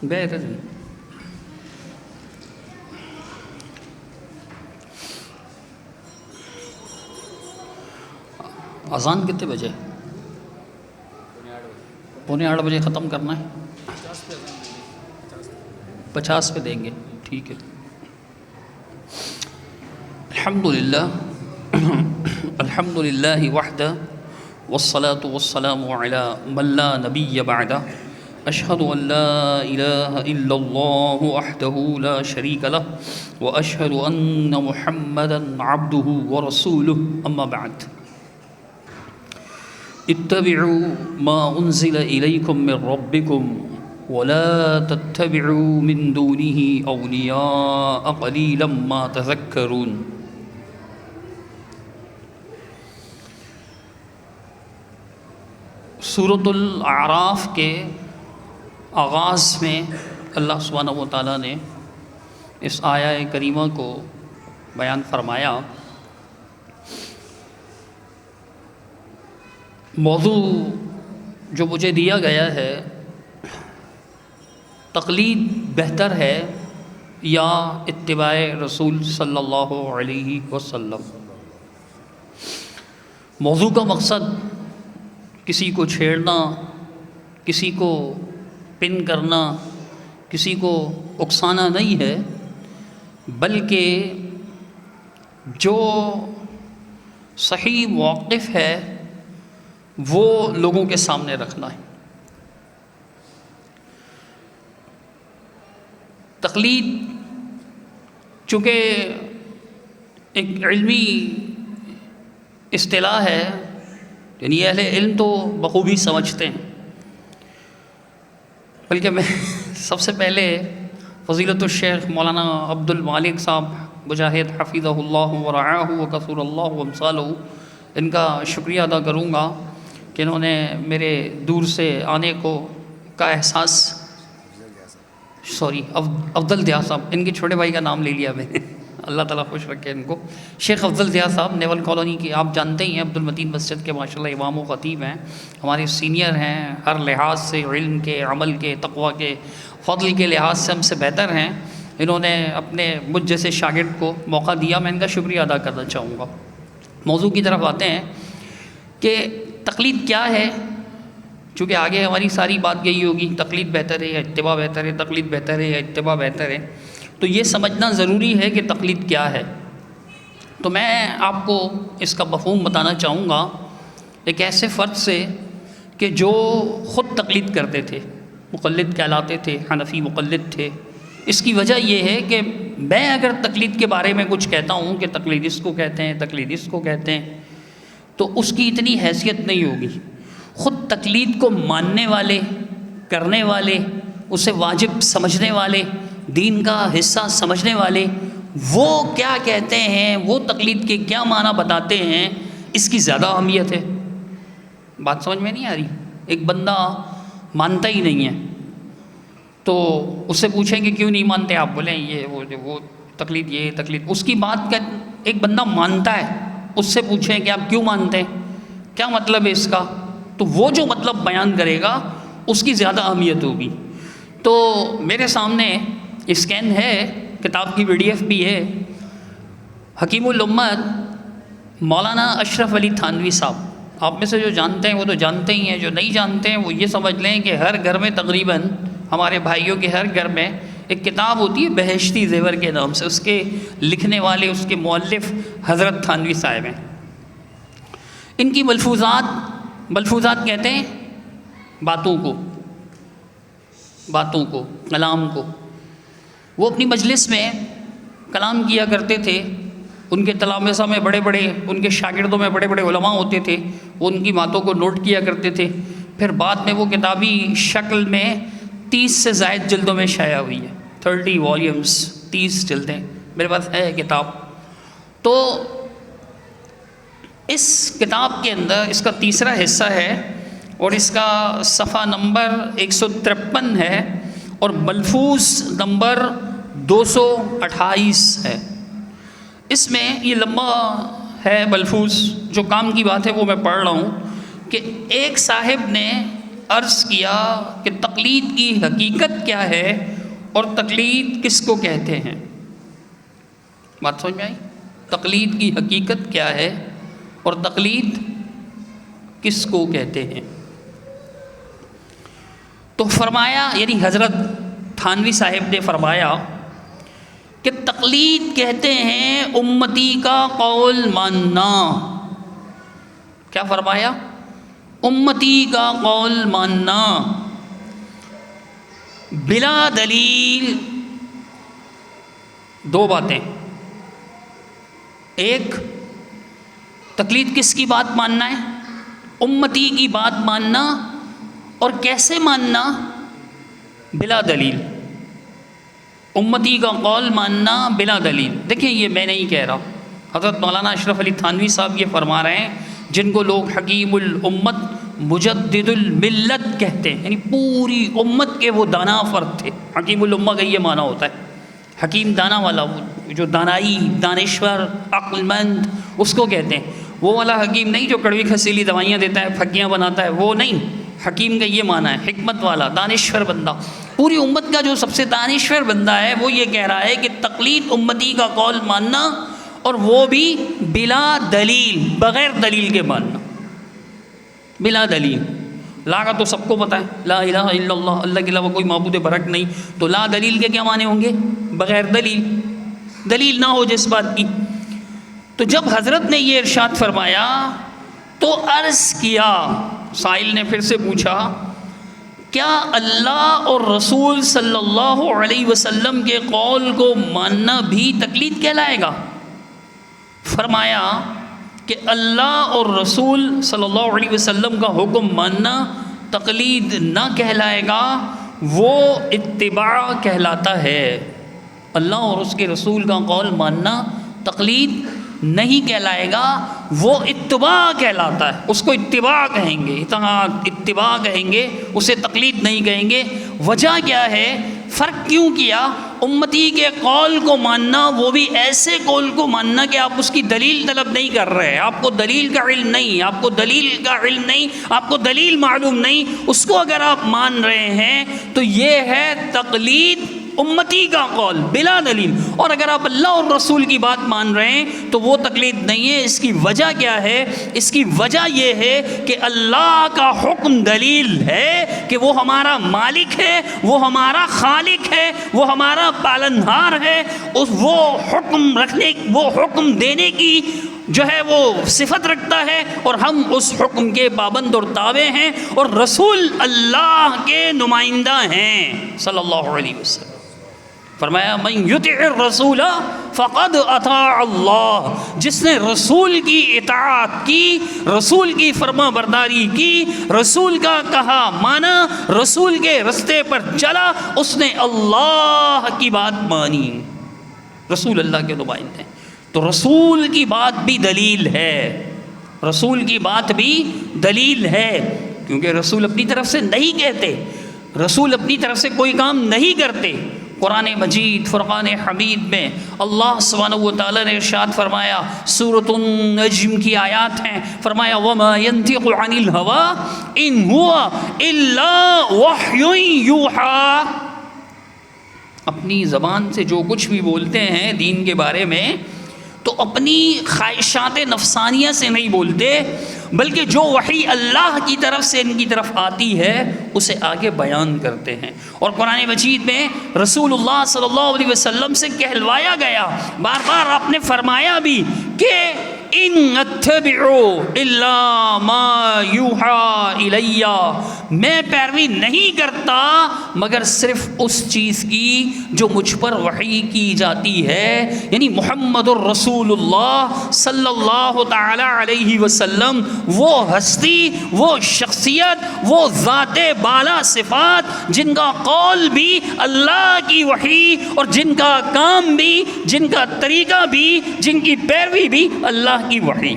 بہتر اذان کتنے بجے؟ 7:45 ختم کرنا ہے، 50 پہ دیں گے، ٹھیک ہے۔ الحمد للہ وحدہ والصلاة والسلام علی من لا نبی بعدہ، اشہد ان لا الہ الا اللہ وحدہ لا شریک لہ واشہد ان محمدا عبدہ ورسولہ، اما بعد۔ اتبعوا ما انزل الیکم من ربکم ولا تتبعوا من دونه اولیاء قلیلا ما تذکرون۔ سورۃ الاعراف کے آغاز میں اللہ سبحانہ و تعالیٰ نے اس آیہ کریمہ کو بیان فرمایا۔ موضوع جو مجھے دیا گیا ہے، تقلید بہتر ہے یا اتباع رسول صلی اللہ علیہ وسلم۔ موضوع کا مقصد کسی کو چھیڑنا، کسی کو پن کرنا، کسی کو اکسانا نہیں ہے، بلکہ جو صحیح موقف ہے وہ لوگوں کے سامنے رکھنا ہے۔ تقلید چونکہ ایک علمی اصطلاح ہے، یعنی اہل علم تو بخوبی سمجھتے ہیں، بلکہ میں سب سے پہلے فضیلت الشیخ مولانا عبد المالک صاحب مجاہد حفظہ اللہ ورعاہ وکثر اللہ امثالہ، ان کا شکریہ ادا کروں گا کہ انہوں نے میرے دور سے آنے کا احساس، افضل ضیاء صاحب، ان کے چھوٹے بھائی کا نام لے لیا میں نے، اللہ تعالیٰ خوش رکھے ان کو۔ شیخ افضل ضیاء صاحب نیول کالونی کی، آپ جانتے ہی ہیں، عبد المتین مسجد کے ماشاءاللہ امام و خطیب ہیں، ہمارے سینئر ہیں، ہر لحاظ سے، علم کے، عمل کے، تقویٰ کے، فضل کے لحاظ سے ہم سے بہتر ہیں۔ انہوں نے اپنے مجھ جیسے شاگرد کو موقع دیا، میں ان کا شکریہ ادا کرنا چاہوں گا۔ موضوع کی طرف آتے ہیں کہ تقلید کیا ہے، چونکہ آگے ہماری ساری بات یہی ہوگی، تقلید بہتر ہے یا اتباع بہتر ہے، تقلید بہتر ہے یا اتباع بہتر ہے، تو یہ سمجھنا ضروری ہے کہ تقلید کیا ہے۔ تو میں آپ کو اس کا مفہوم بتانا چاہوں گا ایک ایسے فرد سے کہ جو خود تقلید کرتے تھے، مقلد کہلاتے تھے، حنفی مقلد تھے۔ اس کی وجہ یہ ہے کہ میں اگر تقلید کے بارے میں کچھ کہتا ہوں کہ تقلید اس کو کہتے ہیں، تقلید اس کو کہتے ہیں، تو اس کی اتنی حیثیت نہیں ہوگی۔ خود تقلید کو ماننے والے، کرنے والے، اسے واجب سمجھنے والے، دین کا حصہ سمجھنے والے، وہ کیا کہتے ہیں، وہ تقلید کے کیا معنی بتاتے ہیں، اس کی زیادہ اہمیت ہے۔ بات سمجھ میں نہیں آ رہی؟ ایک بندہ مانتا ہی نہیں ہے تو اس سے پوچھیں کہ کیوں نہیں مانتے، آپ بولیں یہ وہ تقلید، یہ تقلید، اس کی بات کا ایک بندہ مانتا ہے، اس سے پوچھیں کہ آپ کیوں مانتے ہیں، کیا مطلب ہے اس کا، تو وہ جو مطلب بیان کرے گا اس کی زیادہ اہمیت ہوگی۔ تو میرے سامنے اسکین ہے، کتاب کی PDF بھی ہے، حکیم الامت مولانا اشرف علی تھانوی صاحب، آپ میں سے جو جانتے ہیں وہ تو جانتے ہی ہیں، جو نہیں جانتے ہیں وہ یہ سمجھ لیں کہ ہر گھر میں تقریباً، ہمارے بھائیوں کے ہر گھر میں ایک کتاب ہوتی ہے بہشتی زیور کے نام سے، اس کے لکھنے والے، اس کے مؤلف حضرت تھانوی صاحب ہیں۔ ان کی ملفوظات کہتے ہیں باتوں کو، کلام کو۔ وہ اپنی مجلس میں کلام کیا کرتے تھے، ان کے تلامذہ میں ان کے شاگردوں میں بڑے بڑے علماء ہوتے تھے، وہ ان کی باتوں کو نوٹ کیا کرتے تھے، پھر بعد میں وہ کتابی شکل میں 30 سے زائد جلدوں میں شائع ہوئی ہے، 30 والیومز، 30 جلدیں میرے پاس ہے کتاب۔ تو اس کتاب کے اندر اس کا تیسرا حصہ ہے اور اس کا صفحہ نمبر 153 ہے اور ملفوظ نمبر 228 ہے۔ اس میں یہ لمبا ہے ملفوظ، جو کام کی بات ہے وہ میں پڑھ رہا ہوں کہ ایک صاحب نے عرض کیا کہ تقلید کی حقیقت کیا ہے اور تقلید کس کو کہتے ہیں؟ بات سمجھ میں آئی؟ تقلید کی حقیقت کیا ہے اور تقلید کس کو کہتے ہیں؟ تو فرمایا، یعنی حضرت تھانوی صاحب نے فرمایا کہ تقلید کہتے ہیں امتی کا قول ماننا۔ کیا فرمایا؟ امتی کا قول ماننا بلا دلیل۔ دو باتیں، ایک تقلید کس کی بات ماننا ہے؟ امتی کی بات ماننا، اور کیسے ماننا؟ بلا دلیل، امتی کا قول ماننا بلا دلیل۔ دیکھیں یہ میں نہیں کہہ رہا، حضرت مولانا اشرف علی تھانوی صاحب یہ فرما رہے ہیں، جن کو لوگ حکیم الامت مجدد الملت کہتے ہیں، یعنی پوری امت کے وہ دانا فرد تھے۔ حکیم الامت کا یہ معنی ہوتا ہے حکیم، دانا والا، جو دانائی، دانشور، عقل مند، اس کو کہتے ہیں۔ وہ والا حکیم نہیں جو کڑوی کھسیلی دوائیاں دیتا ہے، پھکیاں بناتا ہے، وہ نہیں۔ حکیم کا یہ معنی ہے حکمت والا، دانشور بندہ۔ پوری امت کا جو سب سے دانشور بندہ ہے وہ یہ کہہ رہا ہے کہ تقلید امتی کا قول ماننا، اور وہ بھی بلا دلیل، بغیر دلیل کے ماننا، بلا دلیل۔ لا کا تو سب کو پتہ ہے، لا الہ الا اللہ، اللہ کے علاوہ کوئی معبود برحق نہیں، تو لا دلیل کے کیا معنی ہوں گے؟ بغیر دلیل، دلیل نہ ہو جس بات کی۔ تو جب حضرت نے یہ ارشاد فرمایا تو عرض کیا، سائل نے پھر سے پوچھا، کیا اللہ اور رسول صلی اللہ علیہ وسلم کے قول کو ماننا بھی تقلید کہلائے گا؟ فرمایا کہ اللہ اور رسول صلی اللہ علیہ وسلم کا حکم ماننا تقلید نہ کہلائے گا، وہ اتباع کہلاتا ہے۔ اللہ اور اس کے رسول کا قول ماننا تقلید نہیں کہلائے گا، وہ اتباع کہلاتا ہے۔ اس کو اتباع کہیں گے، اتباع کہیں گے، اسے تقلید نہیں کہیں گے۔ وجہ کیا ہے؟ فرق کیوں کیا؟ امتی کے قول کو ماننا، وہ بھی ایسے قول کو ماننا کہ آپ اس کی دلیل طلب نہیں کر رہے، آپ کو دلیل کا علم نہیں، آپ کو دلیل کا علم نہیں، آپ کو دلیل معلوم نہیں، اس کو اگر آپ مان رہے ہیں تو یہ ہے تقلید امتی کا قول بلا دلیل۔ اور اگر آپ اللہ اور رسول کی بات مان رہے ہیں تو وہ تقلید نہیں ہے۔ اس کی وجہ کیا ہے؟ اس کی وجہ یہ ہے کہ اللہ کا حکم دلیل ہے کہ وہ ہمارا مالک ہے، وہ ہمارا خالق ہے، وہ ہمارا پالنہار ہے، وہ حکم رکھنے، وہ حکم دینے کی جو ہے وہ صفت رکھتا ہے، اور ہم اس حکم کے پابند اور تابع ہیں، اور رسول اللہ کے نمائندہ ہیں صلی اللہ علیہ وسلم۔ فرمایا من یطع الرسول فقد اطاع اللہ، جس نے رسول کی اطاعت کی، رسول کی فرما برداری کی، رسول کا کہا مانا، رسول کے رستے پر چلا، اس نے اللہ کی بات مانی۔ رسول اللہ کے نمائندے ہیں، تو رسول کی بات بھی دلیل ہے، رسول کی بات بھی دلیل ہے، کیونکہ رسول اپنی طرف سے نہیں کہتے، رسول اپنی طرف سے کوئی کام نہیں کرتے۔ قرآن مجید فرقان حمید میں اللہ سبحانہ و تعالیٰ نے ارشاد فرمایا، سورۃ النجم کی آیات ہیں، فرمایا وَمَا يَنْطِقُ عَنِ الْهَوَىٰ إِنْ هُوَ إِلَّا وَحْيٌ يُوحَىٰ۔ اپنی زبان سے جو کچھ بھی بولتے ہیں دین کے بارے میں، تو اپنی خواہشات نفسانیہ سے نہیں بولتے، بلکہ جو وحی اللہ کی طرف سے ان کی طرف آتی ہے اسے آگے بیان کرتے ہیں۔ اور قرآن مجید میں رسول اللہ صلی اللہ علیہ وسلم سے کہلوایا گیا، بار بار آپ نے فرمایا بھی کہ ان اتبع الا ما یوحى الی، میں پیروی نہیں کرتا مگر صرف اس چیز کی جو مجھ پر وحی کی جاتی ہے، یعنی محمد الرسول اللہ صلی اللہ تعالی علیہ وسلم، وہ ہستی، وہ شخصیت، وہ ذات بالا صفات، جن کا قول بھی اللہ کی وحی، اور جن کا کام بھی، جن کا طریقہ بھی، جن کی پیروی بھی اللہ کی وحی۔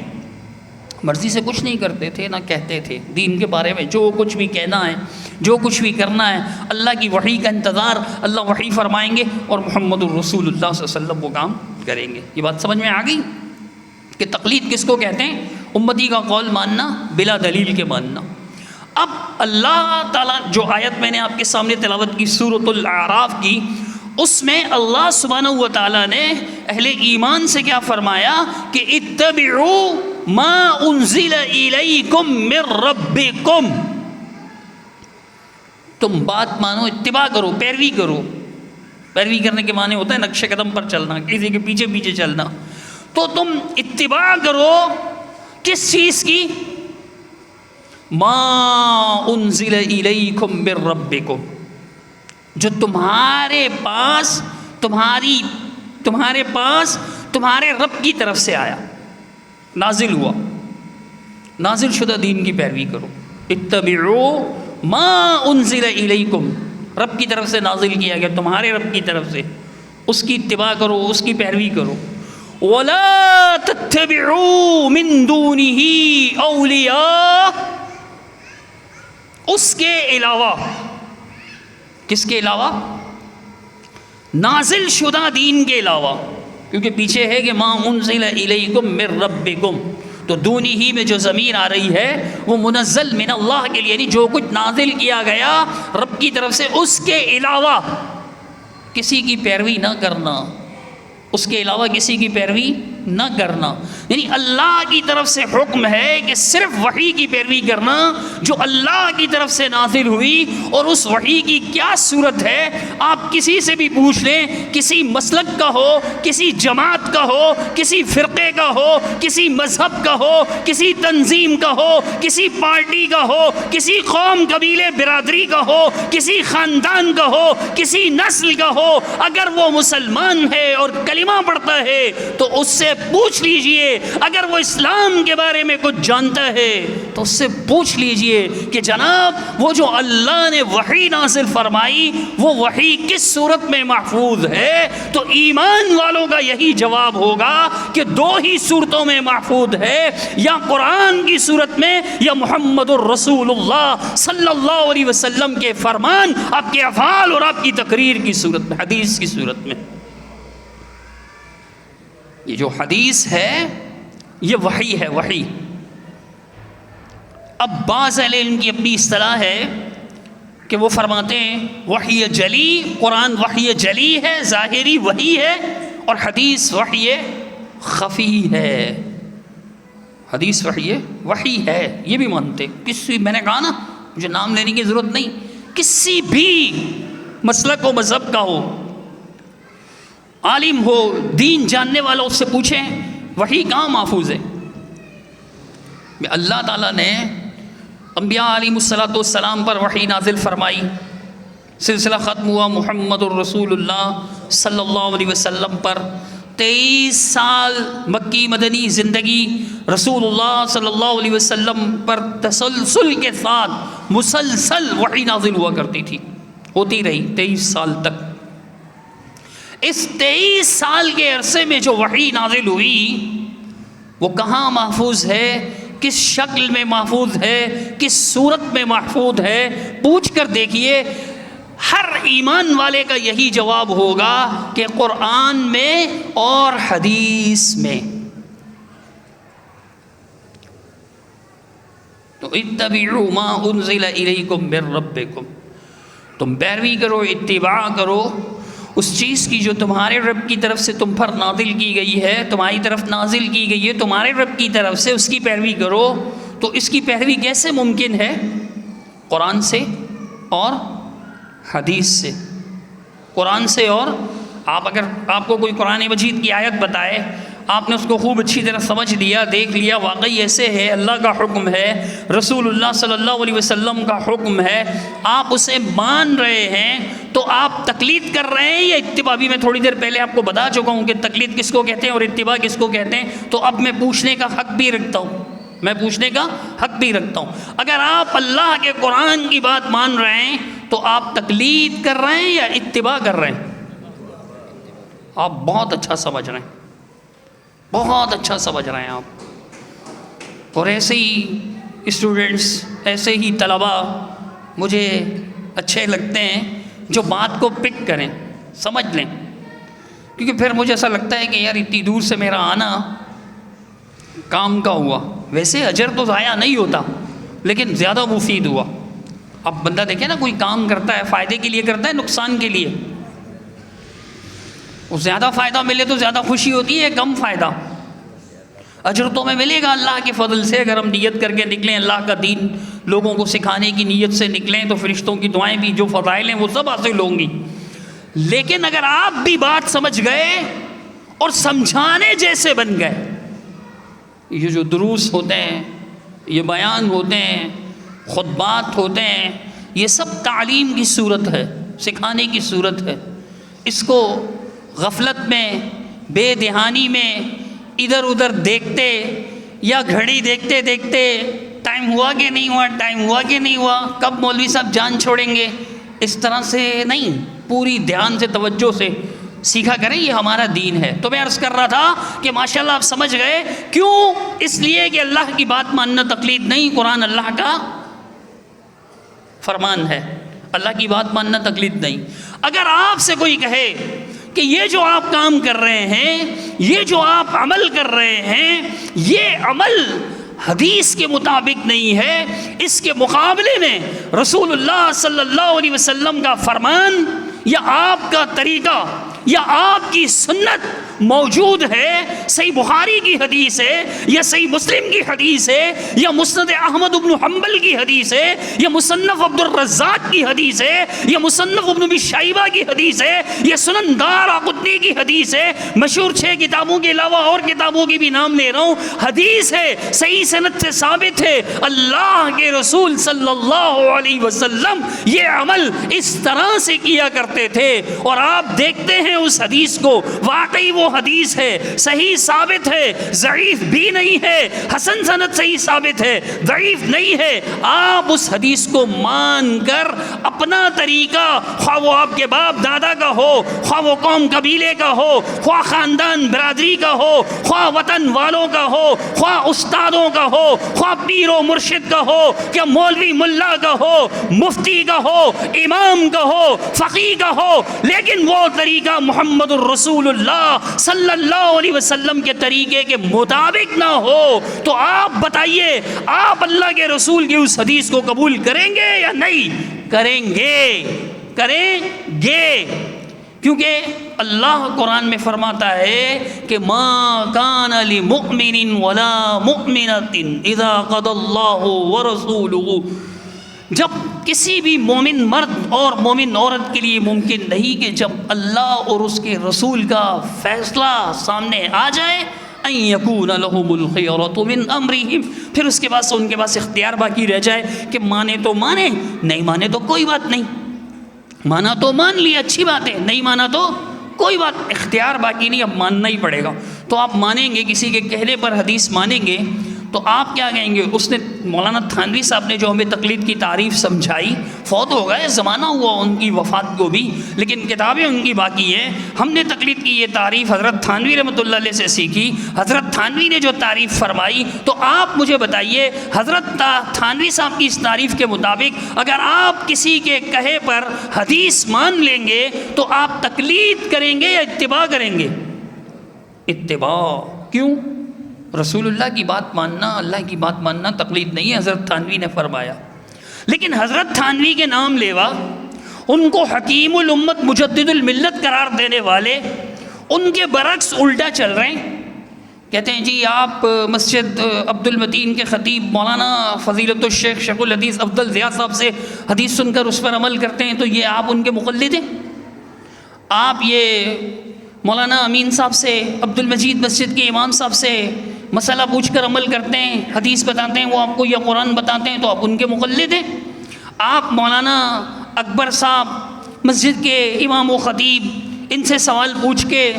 مرضی سے کچھ نہیں کرتے تھے، نہ کہتے تھے دین کے بارے میں، جو کچھ بھی کہنا ہے، جو کچھ بھی کرنا ہے، اللہ کی وحی کا انتظار، اللہ وحی فرمائیں گے اور محمد الرسول اللہ صلی اللہ علیہ وسلم وہ کام کریں گے۔ یہ بات سمجھ میں آ گئی کہ تقلید کس کو کہتے ہیں؟ امتی کا قول ماننا بلا دلیل کے ماننا۔ اب اللہ تعالیٰ جو آیت میں نے آپ کے سامنے تلاوت کی سورۃ الاعراف کی، اس میں اللہ سبحانہ و تعالیٰ نے اہل ایمان سے کیا فرمایا کہ اتبعوا ما انزل الیکم من ربکم، تم بات مانو، اتباع کرو، پیروی کرو۔ پیروی کرنے کے معنی ہوتا ہے نقش قدم پر چلنا، کسی کے پیچھے پیچھے چلنا۔ تو تم اتباع کرو کس چیز کی؟ ما انزل الیکم من ربکم، جو تمہارے پاس تمہارے رب کی طرف سے آیا، نازل ہوا، نازل شدہ دین کی پیروی کرو۔ اتبعوا ما انزل الیکم، رب کی طرف سے نازل کیا گیا، تمہارے رب کی طرف سے، اس کی اتباع کرو، اس کی پیروی کرو۔ وَلَا تَتَّبِعُوا مِن دُونِهِ أَوْلِيَاءَ، اس کے علاوہ، کس کے علاوہ؟ نازل شدہ دین کے علاوہ، کیونکہ پیچھے ہے کہ ما انزل الیکم من ربکم، تو دونی ہی میں جو ضمیر آ رہی ہے وہ منزل من اللہ کے لیے، یعنی جو کچھ نازل کیا گیا رب کی طرف سے، اس کے علاوہ کسی کی پیروی نہ کرنا، اس کے علاوہ کسی کی پیروی نہ کرنا۔ یعنی اللہ کی طرف سے حکم ہے کہ صرف وحی کی پیروی کرنا جو اللہ کی طرف سے نازل ہوئی، اور اس وحی کی کیا صورت ہے آپ کسی سے بھی پوچھ لیں، کسی مسلک کا ہو، کسی جماعت کا ہو، کسی فرقے کا ہو، کسی مذہب کا ہو، کسی تنظیم کا ہو، کسی پارٹی کا ہو، کسی قوم قبیلے برادری کا ہو، کسی خاندان کا ہو، کسی نسل کا ہو، اگر وہ مسلمان ہے اور کلمہ پڑھتا ہے تو اس سے پوچھ لیجئے، اگر وہ اسلام کے بارے میں کچھ جانتا ہے تو اس سے پوچھ لیجئے کہ جناب وہ جو اللہ نے وحی نازل فرمائی وہ وحی کس صورت میں محفوظ ہے؟ تو ایمان والوں کا یہی جواب ہوگا کہ دو ہی صورتوں میں محفوظ ہے، یا قرآن کی صورت میں یا محمد الرسول اللہ صلی اللہ علیہ وسلم کے فرمان، آپ کے افعال اور آپ کی تقریر کی صورت میں، حدیث کی صورت میں۔ یہ جو حدیث ہے یہ وحی ہے، وحی۔ اب بعض اہل علم کی اپنی اصطلاح ہے کہ وہ فرماتے ہیں وحی جلی، قرآن وحی جلی ہے، ظاہری وحی ہے، اور حدیث وحی خفی ہے۔ حدیث وحی ہے، یہ بھی مانتے۔ کسی، میں نے کہا نا مجھے نام لینے کی ضرورت نہیں، کسی بھی مسلک و مذہب کا ہو، عالم ہو، دین جاننے والا، اس سے پوچھیں وحی کہاں محفوظ ہے؟ اللہ تعالیٰ نے انبیاء علیہ السلام پر وحی نازل فرمائی، سلسلہ ختم ہوا محمد الرسول اللہ صلی اللہ علیہ وسلم پر، 23 سال مکی مدنی زندگی رسول اللہ صلی اللہ علیہ وسلم پر تسلسل کے ساتھ مسلسل وحی نازل ہوا کرتی تھی، ہوتی رہی 23 سال تک۔ اس 23 سال کے عرصے میں جو وحی نازل ہوئی وہ کہاں محفوظ ہے، کس شکل میں محفوظ ہے، کس صورت میں محفوظ ہے؟ پوچھ کر دیکھیے، ہر ایمان والے کا یہی جواب ہوگا کہ قرآن میں اور حدیث میں۔ تو اتبعوا ما انزل الیکم من ربکم، تم پیروی کرو، اتباع کرو اس چیز کی جو تمہارے رب کی طرف سے تم پر نازل کی گئی ہے، تمہاری طرف نازل کی گئی ہے، تمہارے رب کی طرف سے، اس کی پیروی کرو۔ تو اس کی پیروی کیسے ممکن ہے؟ قرآن سے اور حدیث سے۔ قرآن سے، اور اگر آپ کو کوئی قرآن مجید کی آیت بتائے، آپ نے اس کو خوب اچھی طرح سمجھ لیا، دیکھ لیا، واقعی ایسے ہے، اللہ کا حکم ہے، رسول اللہ صلی اللہ علیہ وسلم کا حکم ہے، آپ اسے مان رہے ہیں، تو آپ تقلید کر رہے ہیں یا اتباع؟ بھی میں تھوڑی دیر پہلے آپ کو بتا چکا ہوں کہ تقلید کس کو کہتے ہیں اور اتباع کس کو کہتے ہیں۔ تو اب میں پوچھنے کا حق بھی رکھتا ہوں، اگر آپ اللہ کے قرآن کی بات مان رہے ہیں تو آپ تقلید کر رہے ہیں یا اتباع کر رہے ہیں؟ آپ بہت اچھا سمجھ رہے ہیں، بہت اچھا سمجھ رہے ہیں آپ۔ اور ایسے ہی اسٹوڈنٹس، ایسے ہی طلباء مجھے اچھے لگتے ہیں جو بات کو پک کریں، سمجھ لیں، کیونکہ پھر مجھے ایسا لگتا ہے کہ یار اتنی دور سے میرا آنا کام کا ہوا۔ ویسے اجر تو ضائع نہیں ہوتا لیکن زیادہ مفید ہوا، اب بندہ دیکھے نا کوئی کام کرتا ہے فائدے کے لیے کرتا ہے نقصان کے لیے؟ زیادہ فائدہ ملے تو زیادہ خوشی ہوتی ہے، کم فائدہ اجر تو میں ملے گا اللہ کے فضل سے۔ اگر ہم نیت کر کے نکلیں اللہ کا دین لوگوں کو سکھانے کی نیت سے نکلیں تو فرشتوں کی دعائیں بھی جو فضائل ہیں وہ سب حاصل ہوں گی۔ لیکن اگر آپ بھی بات سمجھ گئے اور سمجھانے جیسے بن گئے، یہ جو دروس ہوتے ہیں، یہ بیان ہوتے ہیں، خطبات ہوتے ہیں، یہ سب تعلیم کی صورت ہے، سکھانے کی صورت ہے۔ اس کو غفلت میں، بے دہانی میں، ادھر ادھر دیکھتے یا گھڑی دیکھتے دیکھتے ٹائم ہوا کہ نہیں ہوا، ٹائم ہوا کہ نہیں ہوا، کب مولوی صاحب جان چھوڑیں گے، اس طرح سے نہیں، پوری دھیان سے توجہ سے سیکھا کریں، یہ ہمارا دین ہے۔ تو میں عرض کر رہا تھا کہ ماشاءاللہ آپ سمجھ گئے، کیوں؟ اس لیے کہ اللہ کی بات ماننا تقلید نہیں، قرآن اللہ کا فرمان ہے، اللہ کی بات ماننا تقلید نہیں۔ اگر آپ سے کوئی کہے کہ یہ جو آپ کام کر رہے ہیں، یہ جو آپ عمل کر رہے ہیں، یہ عمل حدیث کے مطابق نہیں ہے، اس کے مقابلے میں رسول اللہ صلی اللہ علیہ وسلم کا فرمان یا آپ کا طریقہ یا آپ کی سنت موجود ہے، صحیح بخاری کی حدیث ہے یا صحیح مسلم کی حدیث ہے یا مسند احمد بن حنبل کی حدیث ہے یا مصنف عبد الرزاق کی حدیث ہے یا مصنف ابن ابی شیبہ کی حدیث ہے یا سنن دارقطنی کی حدیث ہے، مشہور 6 کتابوں کے علاوہ اور کتابوں کی بھی نام لے رہا ہوں، حدیث ہے، صحیح سند سے ثابت ہے، اللہ کے رسول صلی اللہ علیہ وسلم یہ عمل اس طرح سے کیا کرتے تھے، اور آپ دیکھتے ہیں اس حدیث کو، واقعی وہ حدیث ہے، صحیح ثابت ہے، ضعیف بھی نہیں ہے، حسن سند صحیح ثابت ہے، ضعیف نہیں ہے۔ آپ اس حدیث کو مان کر اپنا طریقہ، خواہ وہ آپ کے باپ دادا کا ہو، خواہ وہ قوم قبیلے کا ہو، خواہ خاندان برادری کا ہو، خواہ وطن والوں کا ہو، خواہ استادوں کا ہو، خواہ پیر و مرشد کا ہو، کیا مولوی ملا کا ہو، مفتی کا ہو، امام کا ہو، فقیہ کا ہو، لیکن وہ طریقہ محمد الرسول اللہ صلی اللہ علیہ وسلم کے طریقے کے مطابق نہ ہو، تو آپ بتائیے آپ اللہ کے رسول کی اس حدیث کو قبول کریں گے یا نہیں؟ کریں گے، کریں گے، کیونکہ اللہ قرآن میں فرماتا ہے کہ ما کان لمؤمن ولا مؤمنۃ اذا قضى اللہ ورسولہ، جب کسی بھی مومن مرد اور مومن عورت کے لیے ممکن نہیں کہ جب اللہ اور اس کے رسول کا فیصلہ سامنے آ جائے، ان یکون لہم الخیرۃ من امرہم، پھر اس کے بعد ان کے پاس اختیار باقی رہ جائے کہ مانے تو مانے، نہیں مانے تو کوئی بات نہیں، مانا تو مان لیا اچھی بات ہے، نہیں مانا تو کوئی بات، اختیار باقی نہیں، اب ماننا ہی پڑے گا۔ تو آپ مانیں گے، کسی کے کہنے پر حدیث مانیں گے تو آپ کیا کہیں گے؟ اس نے مولانا تھانوی صاحب نے جو ہمیں تقلید کی تعریف سمجھائی، فوت ہو گئے، زمانہ ہوا ان کی وفات کو بھی، لیکن کتابیں ان کی باقی ہیں۔ ہم نے تقلید کی یہ تعریف حضرت تھانوی رحمۃ اللہ علیہ سے سیکھی، حضرت تھانوی نے جو تعریف فرمائی، تو آپ مجھے بتائیے حضرت تھانوی صاحب کی اس تعریف کے مطابق اگر آپ کسی کے کہے پر حدیث مان لیں گے تو آپ تقلید کریں گے یا اتباع کریں گے؟ اتباع۔ کیوں؟ رسول اللہ کی بات ماننا، اللہ کی بات ماننا تقلید نہیں ہے، حضرت تھانوی نے فرمایا۔ لیکن حضرت تھانوی کے نام لیوا، ان کو حکیم الامت مجدد الملت قرار دینے والے ان کے برعکس الٹا چل رہے ہیں، کہتے ہیں جی آپ مسجد عبد المتین کے خطیب مولانا فضیلت الشیخ شیخ الحدیث افضل ضیاء صاحب سے حدیث سن کر اس پر عمل کرتے ہیں تو یہ آپ ان کے مقلد ہیں۔ آپ یہ مولانا امین صاحب سے، عبد المجید مسجد کے امام صاحب سے مسئلہ پوچھ کر عمل کرتے ہیں، حدیث بتاتے ہیں، وہ آپ کو یا قرآن بتاتے ہیں تو آپ ان کے مقلد ہیں۔ آپ مولانا اکبر صاحب مسجد کے امام و خطیب، ان سے سوال پوچھ کے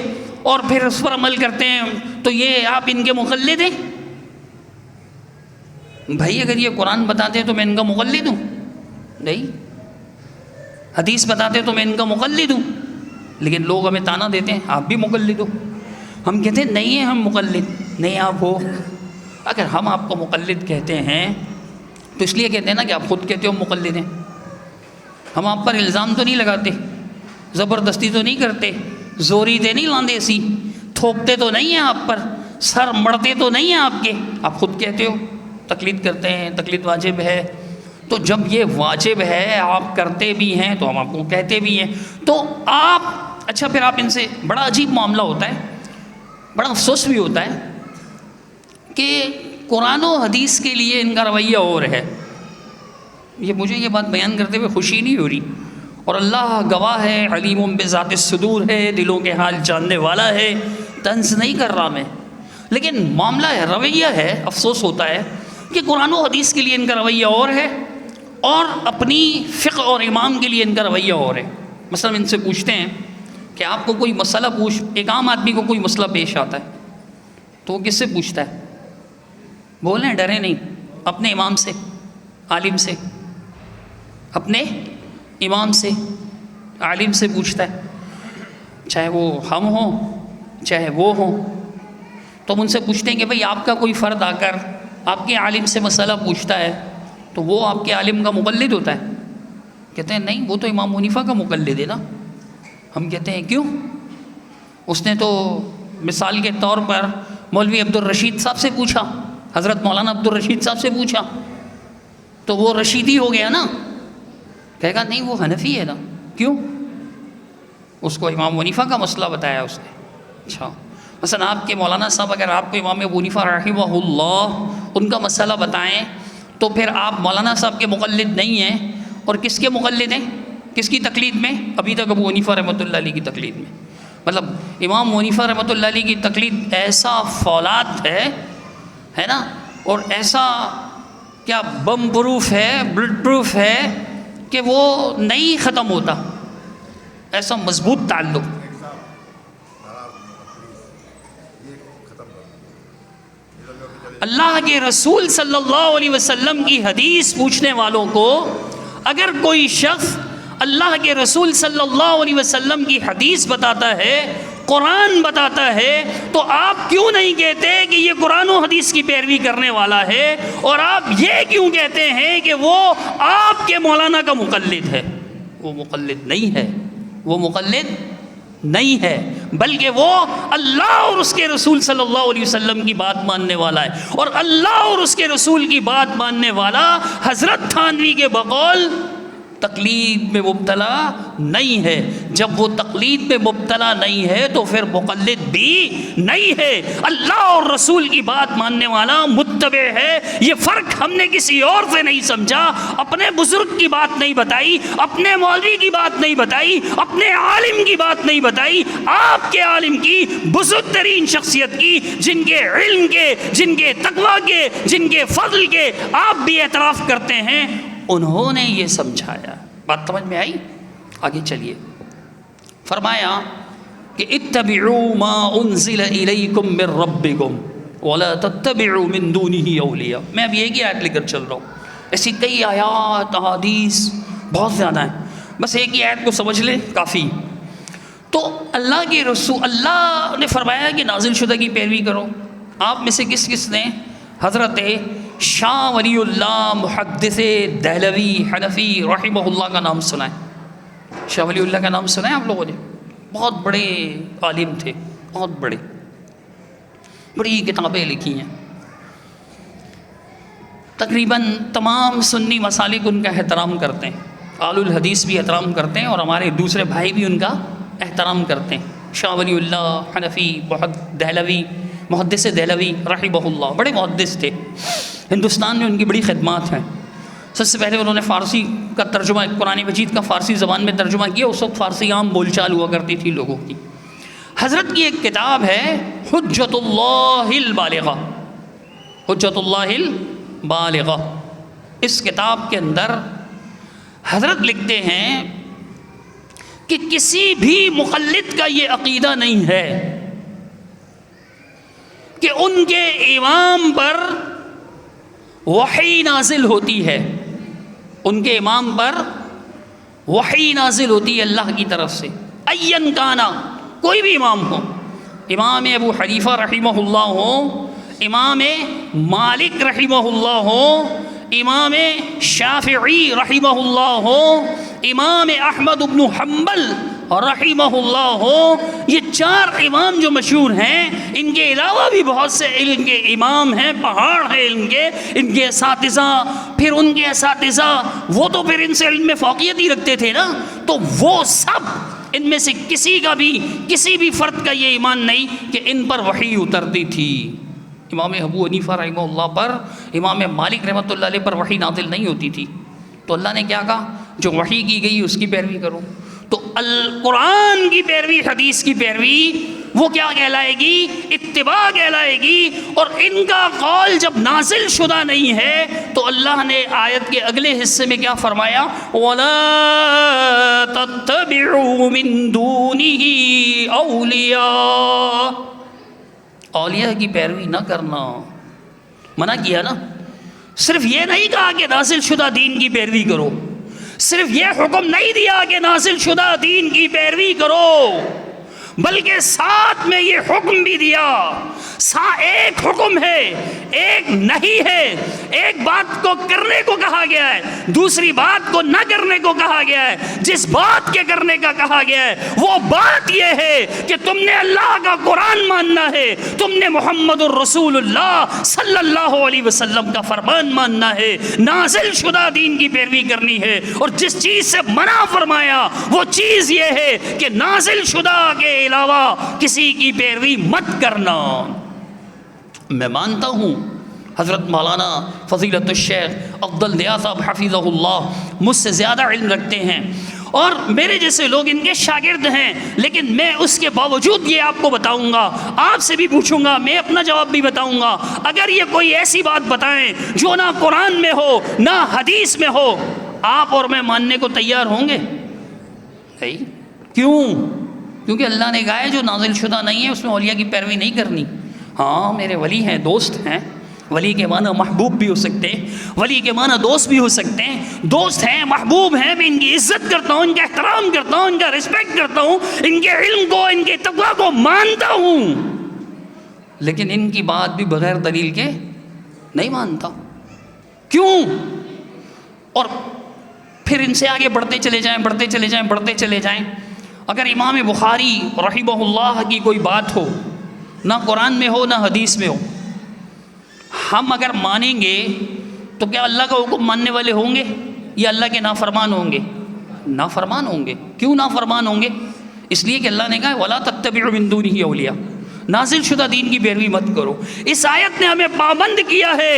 اور پھر اس پر عمل کرتے ہیں تو یہ آپ ان کے مقلد ہیں۔ بھائی اگر یہ قرآن بتاتے ہیں تو میں ان کا مقلد ہوں؟ نہیں۔ حدیث بتاتے ہیں تو میں ان کا مقلد ہوں؟ لیکن لوگ ہمیں تانا دیتے ہیں آپ بھی مقلد ہو، ہم کہتے ہیں نہیں ہیں ہم مقلد، نہیں آپ ہو۔ اگر ہم آپ کو مقلد کہتے ہیں تو اس لیے کہتے ہیں نا کہ آپ خود کہتے ہو مقلد ہیں، ہم آپ پر الزام تو نہیں لگاتے، زبردستی تو نہیں کرتے، زوری تے نہیں لاندے، سی تھوکتے تو نہیں ہیں آپ پر، سر مڑتے تو نہیں ہیں آپ کے، آپ خود کہتے ہو تقلید کرتے ہیں، تقلید واجب ہے۔ تو جب یہ واجب ہے، آپ کرتے بھی ہیں تو ہم آپ کو کہتے بھی ہیں، تو آپ اچھا پھر آپ ان سے بڑا عجیب معاملہ ہوتا ہے، بڑا افسوس بھی ہوتا ہے کہ قرآن و حدیث کے لیے ان کا رویہ اور ہے. مجھے یہ بات بیان کرتے ہوئے خوشی نہیں ہو رہی، اور اللہ گواہ ہے، علیم بذات الصدور ہے، دلوں کے حال جاننے والا ہے، طنز نہیں کر رہا میں، لیکن معاملہ ہے، رویہ ہے. افسوس ہوتا ہے کہ قرآن و حدیث کے لیے ان کا رویہ اور ہے، اور اپنی فقہ اور امام کے لیے ان کا رویہ اور ہے. مثلا ان سے پوچھتے ہیں کہ آپ کو کوئی مسئلہ ایک عام آدمی کو کوئی مسئلہ پیش آتا ہے تو وہ کس سے پوچھتا ہے؟ بولیں، ڈرے نہیں، اپنے امام سے، عالم سے، اپنے امام سے، عالم سے پوچھتا ہے، چاہے وہ ہم ہوں چاہے وہ ہوں. تو ہم ان سے پوچھتے ہیں کہ بھئی آپ کا کوئی فرد آ کر آپ کے عالم سے مسئلہ پوچھتا ہے تو وہ آپ کے عالم کا مقلد ہوتا ہے؟ کہتے ہیں نہیں، وہ تو امام حنیفہ کا مقلد ہے نا. ہم کہتے ہیں کیوں؟ اس نے تو مثال کے طور پر مولوی عبدالرشید صاحب سے پوچھا، حضرت مولانا عبدالرشید صاحب سے پوچھا تو وہ رشیدی ہو گیا نا. کہے گا نہیں، وہ حنفی ہے نا. کیوں؟ اس کو امام حنیفہ کا مسئلہ بتایا اس نے. اچھا، مثلا آپ کے مولانا صاحب اگر آپ کو امام ابو حنیفہ رحمہ اللہ ان کا مسئلہ بتائیں تو پھر آپ مولانا صاحب کے مقلد نہیں ہیں، اور کس کے مقلد ہیں؟ کس کی تقلید میں؟ ابھی تک ابو حنیفہ رحمۃ اللہ علیہ کی تقلید میں. مطلب امام حنیفہ رحمۃ اللہ علیہ کی تقلید ایسا فولاد ہے نا، اور ایسا کیا بم پروف ہے، بلٹ پروف ہے کہ وہ نہیں ختم ہوتا، ایسا مضبوط تعلق. اللہ کے رسول صلی اللہ علیہ وسلم کی حدیث پوچھنے والوں کو اگر کوئی شخص اللہ کے رسول صلی اللہ علیہ وسلم کی حدیث بتاتا ہے، قرآن بتاتا ہے، تو آپ کیوں نہیں کہتے کہ یہ قرآن و حدیث کی پیروی کرنے والا ہے، اور آپ یہ کیوں کہتے ہیں کہ وہ آپ کے مولانا کا مقلد ہے؟ وہ مقلد نہیں ہے، وہ مقلد نہیں ہے، بلکہ وہ اللہ اور اس کے رسول صلی اللہ علیہ وسلم کی بات ماننے والا ہے. اور اللہ اور اس کے رسول کی بات ماننے والا حضرت تھانوی کے بقول تقلید میں مبتلا نہیں ہے. جب وہ تقلید میں مبتلا نہیں ہے تو پھر مقلد بھی نہیں ہے. اللہ اور رسول کی بات ماننے والا متبع ہے. یہ فرق ہم نے کسی اور سے نہیں سمجھا، اپنے بزرگ کی بات نہیں بتائی، اپنے مولوی کی بات نہیں بتائی، اپنے عالم کی بات نہیں بتائی، آپ کے عالم کی، بزرگ ترین شخصیت کی، جن کے علم کے، جن کے تقویٰ کے، جن کے فضل کے آپ بھی اعتراف کرتے ہیں، انہوں نے یہ سمجھایا. بات سمجھ میں آئی؟ آگے چلیے. فرمایا کہ اتبعوا ما انزل الیکم من ربکم ولا تتبعوا من دونہ اولیاء. میں اب ایک ہی آیت لے کر چل رہا ہوں، ایسی کئی آیات احادیث بہت زیادہ ہیں، بس ایک ہی آیت کو سمجھ لیں کافی. تو اللہ کے رسول، اللہ نے فرمایا کہ نازل شدہ کی پیروی کرو. آپ میں سے کس کس نے حضرت شاہ ولی اللہ محدث دہلوی حنفی رحمہ اللہ کا نام سنا ہے؟ شاہ ولی اللہ کا نام سنا ہے آپ لوگوں نے؟ بہت بڑے عالم تھے، بہت بڑی کتابیں لکھی ہیں. تقریباً تمام سنی مسالک ان کا احترام کرتے ہیں، آل الحدیث بھی احترام کرتے ہیں، اور ہمارے دوسرے بھائی بھی ان کا احترام کرتے ہیں. شاہ ولی اللہ حنفی دہلوی، محدث دہلوی رحمہ اللہ، بڑے محدث تھے. ہندوستان میں ان کی بڑی خدمات ہیں. سب سے پہلے انہوں نے فارسی کا ترجمہ، قرآن مجید کا فارسی زبان میں ترجمہ کیا. اس وقت فارسی عام بول چال ہوا کرتی تھی لوگوں کی. حضرت کی ایک کتاب ہے حجت اللہ البالغہ، حجت اللہ البالغہ. اس کتاب کے اندر حضرت لکھتے ہیں کہ کسی بھی مقلد کا یہ عقیدہ نہیں ہے کہ ان کے امام پر وحی نازل ہوتی ہے. ان کے امام پر وحی نازل ہوتی ہے اللہ کی طرف سے، این کانا، کوئی بھی امام ہو، امام ابو حنیفہ رحمہ اللہ ہو، امام مالک رحمہ اللہ ہو، امام شافعی رحمہ اللہ ہو، امام احمد بن حنبل رحمہ اللہ ہو، یہ 4 امام جو مشہور ہیں، ان کے علاوہ بھی بہت سے علم کے امام ہیں، پہاڑ ہیں علم کے، ان کے اساتذہ، پھر ان کے اساتذہ وہ تو پھر ان سے علم میں فوقیت ہی رکھتے تھے نا، تو وہ سب ان میں سے کسی بھی فرد کا یہ ایمان نہیں کہ ان پر وحی اترتی تھی۔ امام ابو حنیفہ رحمہ اللہ پر، امام مالک رحمۃ اللہ علیہ پر وحی نازل نہیں ہوتی تھی، تو اللہ نے کیا کہا؟ جو وحی کی گئی اس کی پیروی کرو۔ تو القرآن کی پیروی، حدیث کی پیروی، وہ کیا کہلائے گی؟ اتباع کہلائے گی۔ اور ان کا قول جب نازل شدہ نہیں ہے تو اللہ نے آیت کے اگلے حصے میں کیا فرمایا؟ وَلَا تَتَّبِعُوا مِن دُونِهِ أَوْلِيَاءَ، اولیاء کی پیروی نہ کرنا، منع کیا نا۔ صرف یہ نہیں کہا کہ نازل شدہ دین کی پیروی کرو، صرف یہ حکم نہیں دیا کہ نازل شدہ دین کی پیروی کرو، بلکہ ساتھ میں یہ حکم بھی دیا۔ ایک حکم ہے، ایک نہیں ہے، ایک بات کو کرنے کو کہا گیا ہے، دوسری بات کو نہ کرنے کو کہا گیا ہے۔ جس بات کے کرنے کا کہا گیا ہے وہ بات یہ ہے کہ تم نے اللہ کا قرآن ماننا ہے، تم نے محمد الرسول اللہ صلی اللہ علیہ وسلم کا فرمان ماننا ہے، نازل شدہ دین کی پیروی کرنی ہے۔ اور جس چیز سے منع فرمایا وہ چیز یہ ہے کہ نازل شدہ کے علاوہ کسی کی پیروی مت کرنا۔ میں مانتا ہوں حضرت مولانا فضیلت الشیخ افضل ضیاء صاحب حفظہ اللہ مجھ سے زیادہ علم رکھتے ہیں اور میرے جیسے لوگ ان کے شاگرد ہیں، لیکن میں اس کے باوجود یہ آپ کو بتاؤں گا، آپ سے بھی پوچھوں گا، میں اپنا جواب بھی بتاؤں گا۔ اگر یہ کوئی ایسی بات بتائیں جو نہ قرآن میں ہو نہ حدیث میں ہو، آپ اور میں ماننے کو تیار ہوں گے؟ کیوں؟ کیونکہ اللہ نے کہا ہے جو نازل شدہ نہیں ہے اس میں اولیاء کی پیروی نہیں کرنی۔ ہاں میرے ولی ہیں، دوست ہیں، ولی کے معنی محبوب بھی ہو سکتے ہیں، ولی کے معنی دوست بھی ہو سکتے ہیں، دوست ہیں، محبوب ہیں، میں ان کی عزت کرتا ہوں، ان کا احترام کرتا ہوں، ان کا رسپیکٹ کرتا ہوں، ان کے علم کو، ان کے تقویٰ کو مانتا ہوں، لیکن ان کی بات بھی بغیر دلیل کے نہیں مانتا۔ کیوں؟ اور پھر ان سے آگے بڑھتے چلے جائیں۔ اگر امام بخاری رحمہ اللہ کی کوئی بات ہو، نہ قرآن میں ہو نہ حدیث میں ہو، ہم اگر مانیں گے تو کیا اللہ کا حکم ماننے والے ہوں گے یا اللہ کے نافرمان ہوں گے؟ نافرمان ہوں گے۔ کیوں نافرمان ہوں گے؟ اس لیے کہ اللہ نے کہا وَلَا تَتَّبِعُوا مِن دُونِهِ أَوْلِيَاءَ، نازل شدہ دین کی پیروی مت کرو۔ اس آیت نے ہمیں پابند کیا ہے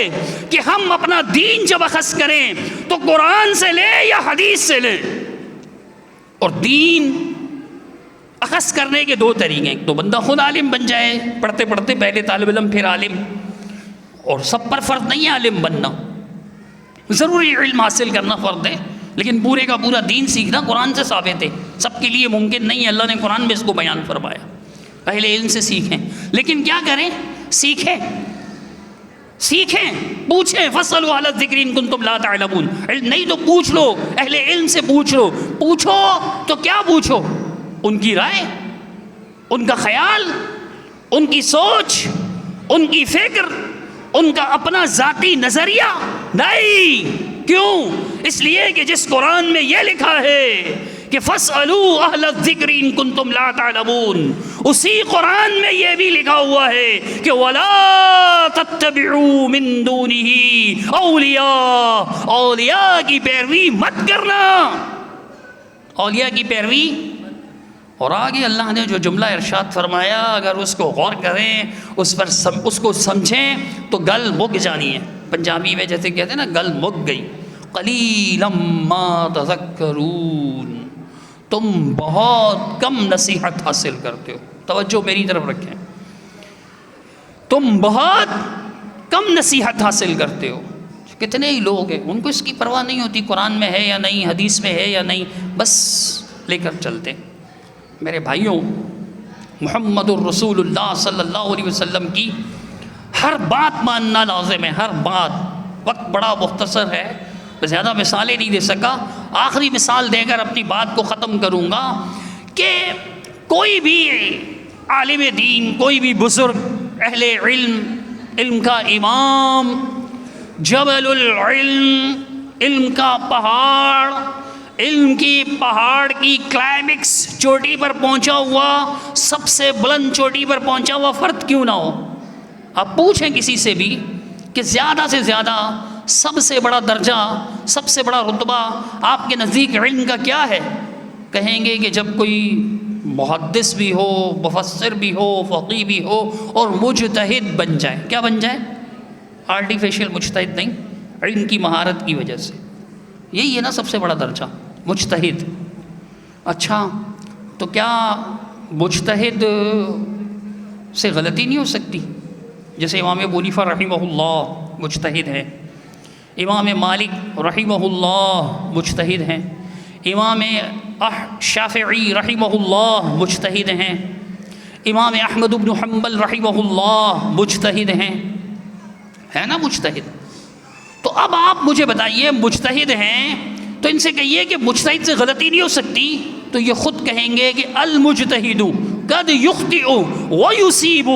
کہ ہم اپنا دین جب اخذ کریں تو قرآن سے لیں یا حدیث سے لیں۔ اور دین اخذ کرنے کے 2 طریقے ہیں، تو بندہ خود عالم بن جائے، پڑھتے پڑھتے پہلے طالب علم پھر عالم، اور سب پر فرض نہیں ہے عالم بننا، ضروری علم حاصل کرنا فرض ہے، لیکن پورے کا پورا دین سیکھنا قرآن سے ثابت ہے، سب کے لیے ممکن نہیں ہے، اللہ نے قرآن میں اس کو بیان فرمایا۔ اہل علم سے سیکھیں، لیکن کیا کریں؟ سیکھیں، پوچھیں، فَاسْأَلُوا أَهْلَ الذِّكْرِ إِن كُنتُمْ لَا تَعْلَمُونَ۔ علم نہیں تو پوچھ لو، اہل علم سے پوچھ لو۔ پوچھو تو کیا پوچھو؟ ان کی رائے، ان کا خیال، ان کی سوچ، ان کی فکر، ان کا اپنا ذاتی نظریہ نہیں۔ کیوں؟ اس لیے کہ جس قرآن میں یہ لکھا ہے کہ فَاسْأَلُوا أَهْلَ الذِّكْرِ إِن كُنتُمْ لَا تَعْلَمُونَ، اسی قرآن میں یہ بھی لکھا ہوا ہے کہ وَلَا تَتَّبِعُوا مِن دُونِهِ أَوْلِيَاءَ، اولیاء کی پیروی مت کرنا، اولیاء کی پیروی۔ اور آگے اللہ نے جو جملہ ارشاد فرمایا، اگر اس کو غور کریں، اس کو سمجھیں تو گل مک جانی ہے۔ پنجابی میں جیسے کہتے ہیں نا، گل مک گئی۔ قلیلا ما تذکرون، تم بہت کم نصیحت حاصل کرتے ہو۔ توجہ میری طرف رکھیں، تم بہت کم نصیحت حاصل کرتے ہو۔ کتنے ہی لوگ ہیں ان کو اس کی پرواہ نہیں ہوتی قرآن میں ہے یا نہیں، حدیث میں ہے یا نہیں، بس لے کر چلتے۔ میرے بھائیوں، محمد الرسول اللہ صلی اللہ علیہ وسلم کی ہر بات ماننا لازم ہے، ہر بات۔ وقت بڑا مختصر ہے، میں زیادہ مثالیں نہیں دے سکا، آخری مثال دے کر اپنی بات کو ختم کروں گا کہ کوئی بھی عالم دین، کوئی بھی بزرگ، اہل علم، علم کا امام، جبل العلم، علم کا پہاڑ، علم کی پہاڑ کی کلائمیکس چوٹی پر پہنچا ہوا، سب سے بلند چوٹی پر پہنچا ہوا فرد کیوں نہ ہو؟ آپ پوچھیں کسی سے بھی کہ زیادہ سے زیادہ سب سے بڑا درجہ، سب سے بڑا رتبہ آپ کے نزدیک علم کا کیا ہے؟ کہیں گے کہ جب کوئی محدث بھی ہو، مفسر بھی ہو، فقیہ بھی ہو اور مجتہد بن جائے۔ کیا بن جائے؟ آرٹیفیشل مجتہد نہیں، علم کی مہارت کی وجہ سے۔ یہی ہے نا سب سے بڑا درجہ، مجتہد۔ اچھا تو کیا مجتہد سے غلطی نہیں ہو سکتی؟ جیسے امام ابو حنیفہ رحمہ اللہ مجتہد ہے، امام مالک رحمہ اللہ مجتہد ہیں، امام شافعی رحمہ اللہ مجتہد ہیں، امام احمد بن حنبل رحمہ اللہ مجتہد ہیں، ہے نا مجتہد؟ تو اب آپ مجھے بتائیے مجتہد ہیں تو ان سے کہیے کہ مجتہد سے غلطی نہیں ہو سکتی، تو یہ خود کہیں گے کہ المجتہد قد یخطئ ویصیب۔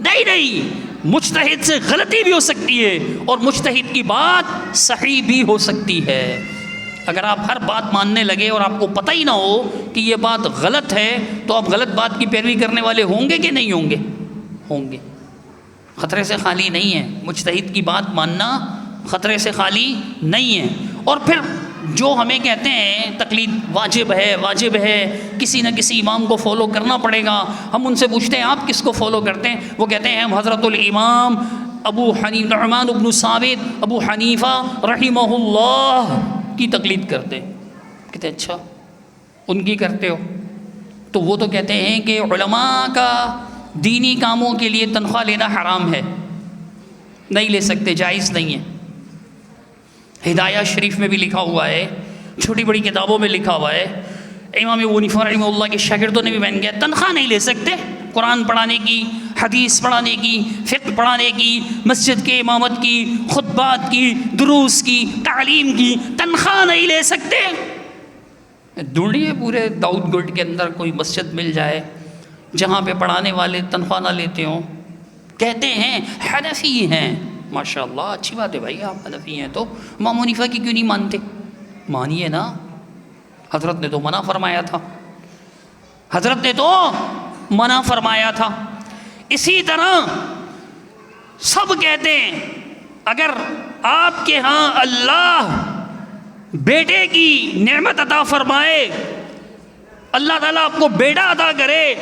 نہیں، مجتہد سے غلطی بھی ہو سکتی ہے اور مجتہد کی بات صحیح بھی ہو سکتی ہے۔ اگر آپ ہر بات ماننے لگے اور آپ کو پتہ ہی نہ ہو کہ یہ بات غلط ہے تو آپ غلط بات کی پیروی کرنے والے ہوں گے کہ نہیں ہوں گے؟ ہوں گے۔ خطرے سے خالی نہیں ہے، مجتہد کی بات ماننا خطرے سے خالی نہیں ہے۔ اور پھر جو ہمیں کہتے ہیں تقلید واجب ہے، واجب ہے، کسی نہ کسی امام کو فالو کرنا پڑے گا، ہم ان سے پوچھتے ہیں آپ کس کو فالو کرتے ہیں؟ وہ کہتے ہیں ہم حضرت الامام ابو حنیفہ نعمان بن ثابت ابو حنیفہ رحمہ اللہ کی تقلید کرتے ہیں۔ کہتے ہیں اچھا ان کی کرتے ہو؟ تو وہ تو کہتے ہیں کہ علماء کا دینی کاموں کے لیے تنخواہ لینا حرام ہے، نہیں لے سکتے، جائز نہیں ہے۔ ہدایہ شریف میں بھی لکھا ہوا ہے، چھوٹی بڑی کتابوں میں لکھا ہوا ہے، امام ابو حنیفہ رحمہ اللہ کے شاگردوں نے بھی بیان کیا تنخواہ نہیں لے سکتے، قرآن پڑھانے کی، حدیث پڑھانے کی، فقہ پڑھانے کی، مسجد کے امامت کی، خطبات کی، دروس کی، تعلیم کی تنخواہ نہیں لے سکتے۔ ڈھونڈیے پورے داؤد گڑھ کے اندر کوئی مسجد مل جائے جہاں پہ پڑھانے والے تنخواہ نہ لیتے ہوں۔ کہتے ہیں حنفی ہیں، ماشاء اللہ اچھی بات ہے بھائی، آپ حنفی ہیں تو امام حنیفہ کی کیوں نہیں مانتے؟ مانیے نا، حضرت نے تو منع فرمایا تھا، حضرت نے تو منع فرمایا تھا۔ اسی طرح سب کہتے ہیں اگر آپ کے ہاں اللہ بیٹے کی نعمت عطا فرمائے، اللہ تعالیٰ آپ کو بیٹا عطا کرے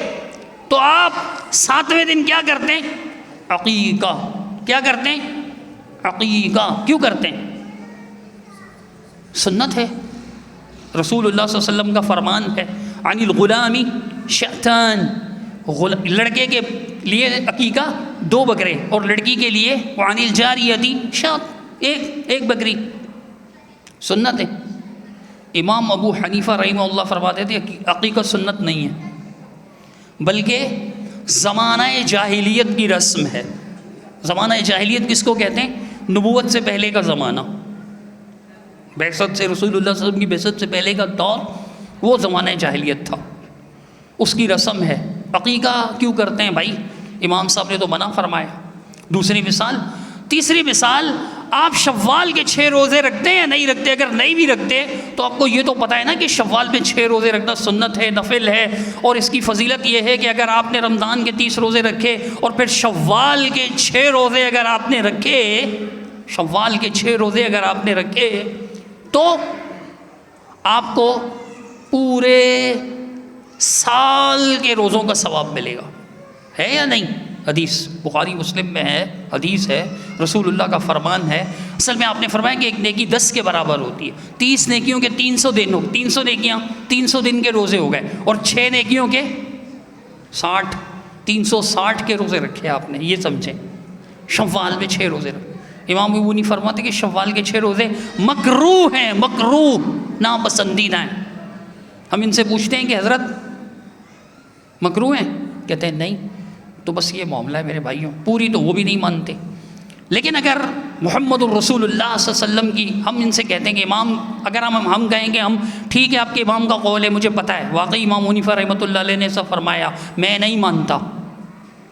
تو آپ 7ویں دن کیا کرتے ہیں؟ عقیقہ۔ کیا کرتے ہیں؟ عقیقہ۔ کیوں کرتے ہیں؟ سنت ہے، رسول اللہ صلی اللہ علیہ وسلم کا فرمان ہے، عن الغلام شأتان، لڑکے کے لیے عقیقہ 2 بکرے اور لڑکی کے لیے وعن الجاریۃ شاۃ، ایک بکری، سنت ہے۔ امام ابو حنیفہ رحمہ اللہ فرماتے تھے عقیقہ سنت نہیں ہے بلکہ زمانہ جاہلیت کی رسم ہے۔ زمانہ جاہلیت کس کو کہتے ہیں؟ نبوت سے پہلے کا زمانہ، بعثت سے، رسول اللہ صلی اللہ علیہ وسلم کی بعثت سے پہلے کا دور، وہ زمانہ جاہلیت تھا، اس کی رسم ہے۔ عقیقہ کیوں کرتے ہیں بھائی؟ امام صاحب نے تو منع فرمایا۔ دوسری مثال، تیسری مثال، آپ شوال کے 6 روزے رکھتے ہیں یا نہیں رکھتے؟ اگر نہیں بھی رکھتے تو آپ کو یہ تو پتہ ہے نا کہ شوال میں 6 روزے رکھنا سنت ہے، نفل ہے، اور اس کی فضیلت یہ ہے کہ اگر آپ نے رمضان کے 30 روزے رکھے اور پھر شوال کے 6 روزے اگر آپ نے رکھے، شوال کے 6 روزے اگر آپ نے رکھے تو آپ کو پورے سال کے روزوں کا ثواب ملے گا، ہے یا نہیں؟ حدیث بخاری مسلم میں ہے، حدیث ہے، رسول اللہ کا فرمان ہے۔ اصل میں آپ نے فرمایا کہ ایک نیکی 10 کے برابر ہوتی ہے، 30 نیکیوں کے 300 دن ہو، 300 نیکیاں 300 دن کے روزے ہو گئے، اور 6 نیکیوں کے 60، 360 کے روزے رکھے آپ نے، یہ سمجھیں۔ شوال میں 6 روزے رکھے، امام ابو حنیفہ فرماتے کہ شوال کے 6 روزے مکروہ ہیں، مکروہ، ناپسندیدہ ہیں۔ ہم ان سے پوچھتے ہیں کہ حضرت مکروہ ہیں؟ کہتے ہیں نہیں۔ تو بس یہ معاملہ ہے میرے بھائیوں، پوری تو وہ بھی نہیں مانتے۔ لیکن اگر محمد الرسول اللہ صلی اللہ علیہ وسلم کی، ہم ان سے کہتے ہیں کہ امام، اگر ہم کہیں کہ ہم ٹھیک ہے آپ کے امام کا قول ہے، مجھے پتہ ہے واقعی امام حنیفہ رحمۃ اللہ علیہ نے ایسا فرمایا، میں نہیں مانتا،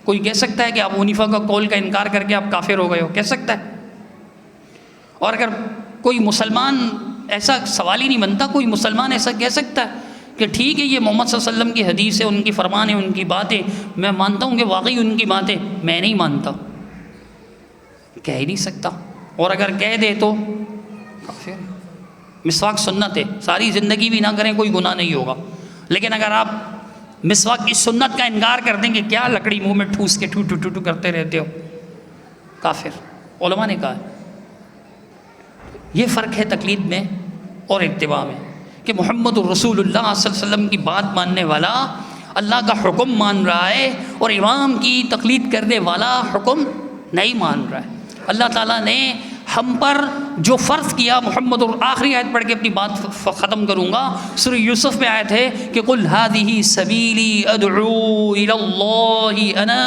کوئی کہہ سکتا ہے کہ ابو حنیفہ کا قول کا انکار کر کے آپ کافر ہو گئے ہو؟ کہہ سکتا ہے؟ اور اگر کوئی مسلمان ایسا سوال ہی نہیں بنتا، کوئی مسلمان ایسا کہہ سکتا ہے کہ ٹھیک ہے یہ محمد صلی اللہ علیہ وسلم کی حدیث ہے، ان کی فرمان ہے، ان کی باتیں میں مانتا ہوں کہ واقعی ان کی باتیں، میں نہیں مانتا، کہہ ہی نہیں سکتا، اور اگر کہہ دے تو کافر۔ مسواک سنت ہے، ساری زندگی بھی نہ کریں کوئی گناہ نہیں ہوگا، لیکن اگر آپ مسواک کی سنت کا انکار کر دیں کہ کیا لکڑی منہ میں ٹھوس کے ٹھو ٹھو ٹھو ٹھو کرتے رہتے ہو، کافر۔ علماء نے کہا ہے یہ فرق ہے تقلید میں اور اتباع میں، کہ محمد الرسول اللہ صلی اللہ علیہ وسلم کی بات ماننے والا اللہ کا حکم مان رہا ہے، اور امام کی تقلید کرنے والا حکم نہیں مان رہا ہے۔ اللہ تعالیٰ نے ہم پر جو فرض کیا، محمد، اور آخری آیت پڑھ کے اپنی بات ختم کروں گا، سورہ یوسف میں آیت ہے کہ قُلْ هَذِهِ سَبِيلِي أَدْعُو إِلَى اللَّهِ أَنَا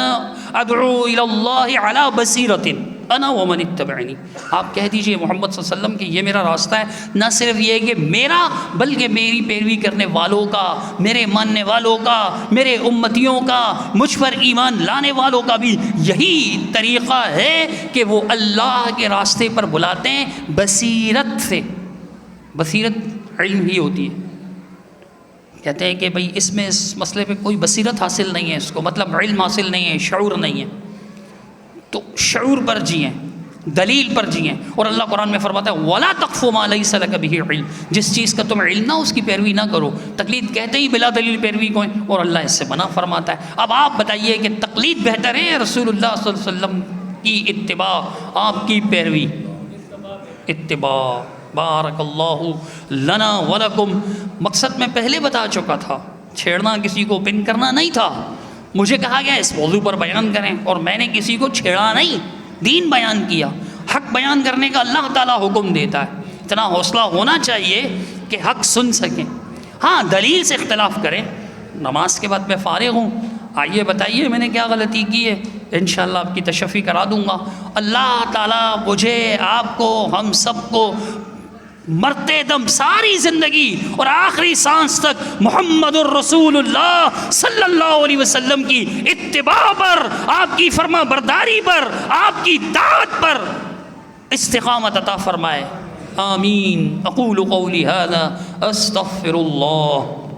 أَدْعُو إِلَى اللَّهِ عَلَى بَصِيرَةٍ أَنَا وَمَنِ اتَّبَعَنِي۔ آپ کہہ دیجئے محمد صلی اللہ علیہ وسلم کہ یہ میرا راستہ ہے، نہ صرف یہ کہ میرا، بلکہ میری پیروی کرنے والوں کا، میرے ماننے والوں کا، میرے امتیوں کا، مجھ پر ایمان لانے والوں کا بھی یہی طریقہ ہے کہ وہ اللہ کے راستے پر بلاتے ہیں بصیرت سے۔ بصیرت علم ہی ہوتی ہے۔ کہتے ہیں کہ بھئی اس میں اس مسئلے پہ کوئی بصیرت حاصل نہیں ہے، اس کو مطلب علم حاصل نہیں ہے، شعور نہیں ہے، تو شعور پر جئیں، دلیل پر جئیں، اور اللہ قرآن میں فرماتا ہے وَلَا تَقْفُ مَا لَيْسَ لَكَ بِهِ عِلْمٌ، جس چیز کا تم علم نہ اس کی پیروی نہ کرو۔ تقلید کہتے ہی بلا دلیل پیروی کو ہے، اور اللہ اس سے منع فرماتا ہے۔ اب آپ بتائیے کہ تقلید بہتر ہے رسول اللہ صلی اللہ علیہ وسلم کی اتباع، آپ کی پیروی؟ اتباع۔ بارک اللہ لنا ولکم۔ مقصد میں پہلے بتا چکا تھا، چھیڑنا کسی کو پن کرنا نہیں تھا۔ مجھے کہا گیا اس موضوع پر بیان کریں، اور میں نے کسی کو چھیڑا نہیں، دین بیان کیا۔ حق بیان کرنے کا اللہ تعالیٰ حکم دیتا ہے، اتنا حوصلہ ہونا چاہیے کہ حق سن سکیں۔ ہاں دلیل سے اختلاف کریں۔ نماز کے بعد میں فارغ ہوں، آئیے بتائیے میں نے کیا غلطی کی ہے، انشاءاللہ آپ کی تشفی کرا دوں گا۔ اللہ تعالیٰ مجھے، آپ کو، ہم سب کو مرتے دم ساری زندگی اور آخری سانس تک محمد الرسول اللہ صلی اللہ علیہ وسلم کی اتباع پر، آپ کی فرما برداری پر، آپ کی اطاعت پر استقامت عطا فرمائے۔ آمین۔ اقول قولی ھذا استغفر اللہ۔